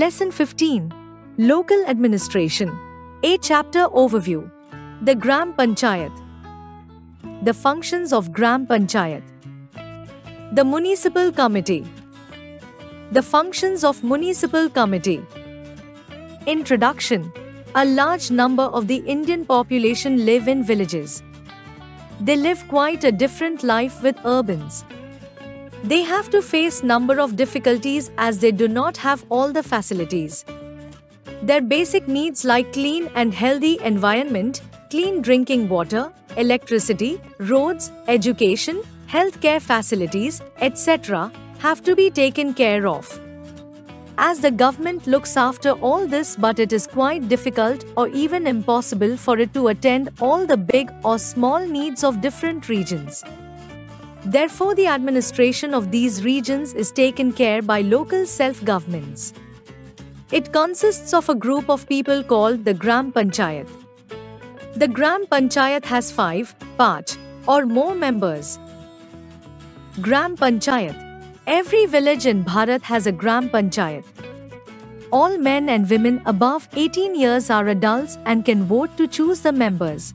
Lesson 15. Local Administration. A chapter overview. The Gram Panchayat. The functions of Gram Panchayat. The Municipal Committee. The functions of Municipal Committee. Introduction. A large number of the Indian population live in villages. They live quite a different life with urbans. They have to face number of difficulties as they do not have all the facilities. Their basic needs like clean and healthy environment, clean drinking water, electricity, roads, education, healthcare facilities, etc. have to be taken care of. As the government looks after all this, but it is quite difficult or even impossible for it to attend all the big or small needs of different regions. Therefore, the administration of these regions is taken care by local self-governments. It consists of a group of people called the Gram Panchayat. The Gram Panchayat has 5 or more members. Gram Panchayat. Every village in Bharat has a Gram Panchayat. All men and women above 18 years are adults and can vote to choose the members.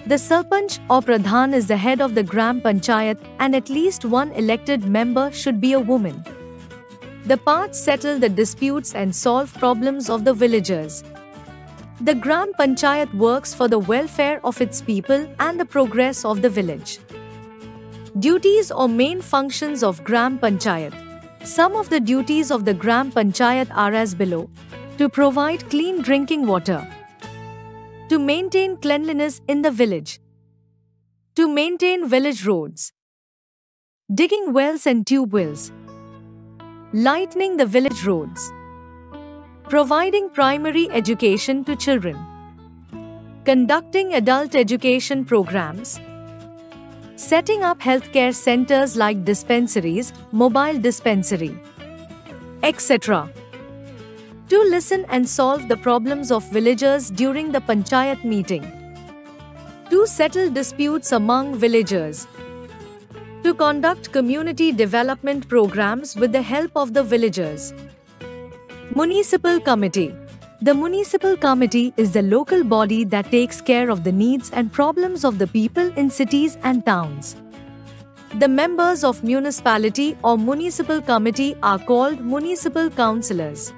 The Sarpanch or Pradhan is the head of the Gram Panchayat, and at least one elected member should be a woman. The parts settle the disputes and solve problems of the villagers. The Gram Panchayat works for the welfare of its people and the progress of the village. Duties or main functions of Gram Panchayat. Some of the duties of the Gram Panchayat are as below. To provide clean drinking water. To maintain cleanliness in the village. To maintain village roads. Digging wells and tube wells. Lightening the village roads. Providing primary education to children. Conducting adult education programs. Setting up healthcare centers like dispensaries, mobile dispensary, etc. To listen and solve the problems of villagers during the Panchayat meeting. To settle disputes among villagers. To conduct community development programs with the help of the villagers. Municipal Committee. The Municipal Committee is the local body that takes care of the needs and problems of the people in cities and towns. The members of municipality or municipal committee are called municipal councillors.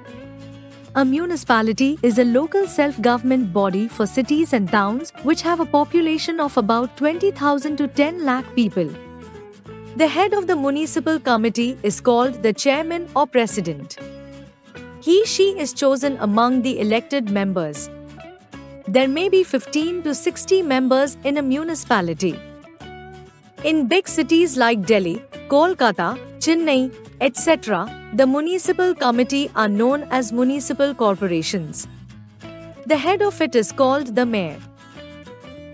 A municipality is a local self-government body for cities and towns which have a population of about 20,000 to 10 lakh people. The head of the municipal committee is called the chairman or president. He/she is chosen among the elected members. There may be 15 to 60 members in a municipality. In big cities like Delhi, Kolkata, Chennai, etc., the municipal committee are known as municipal corporations. The head of it is called the mayor.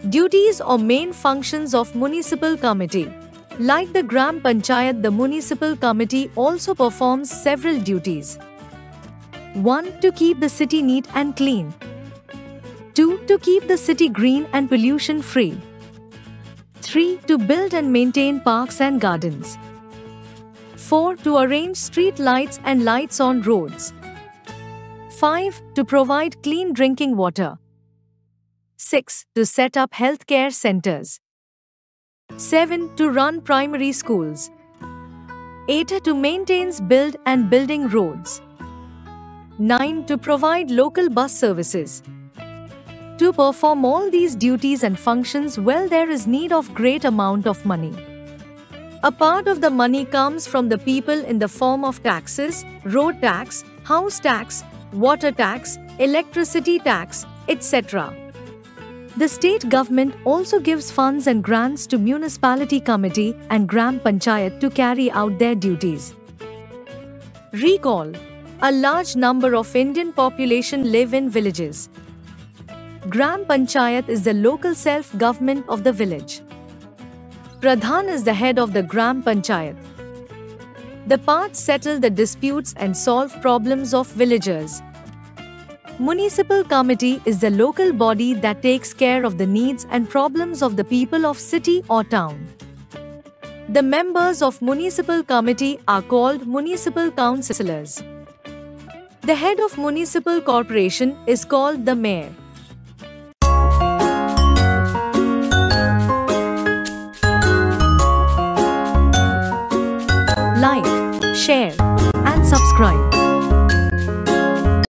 Duties or main functions of municipal committee. Like the Gram Panchayat, the municipal committee also performs several duties. 1. To keep the city neat and clean. 2. To keep the city green and pollution free. 3. To build and maintain parks and gardens. 4. To arrange street lights and lights on roads. 5. To provide clean drinking water. 6. To set up healthcare centers. 7. To run primary schools. 8. To maintain, build and building roads. 9. To provide local bus services. To perform all these duties and functions well, there is need of great amount of money. A part of the money comes from the people in the form of taxes, road tax, house tax, water tax, electricity tax, etc. The state government also gives funds and grants to municipality committee and Gram Panchayat to carry out their duties. Recall. A large number of Indian population live in villages. Gram Panchayat is the local self-government of the village. Pradhan is the head of the Gram Panchayat. The parts settle the disputes and solve problems of villagers. Municipal Committee is the local body that takes care of the needs and problems of the people of city or town. The members of Municipal Committee are called municipal councillors. The head of municipal corporation is called the mayor. Like, share, and subscribe.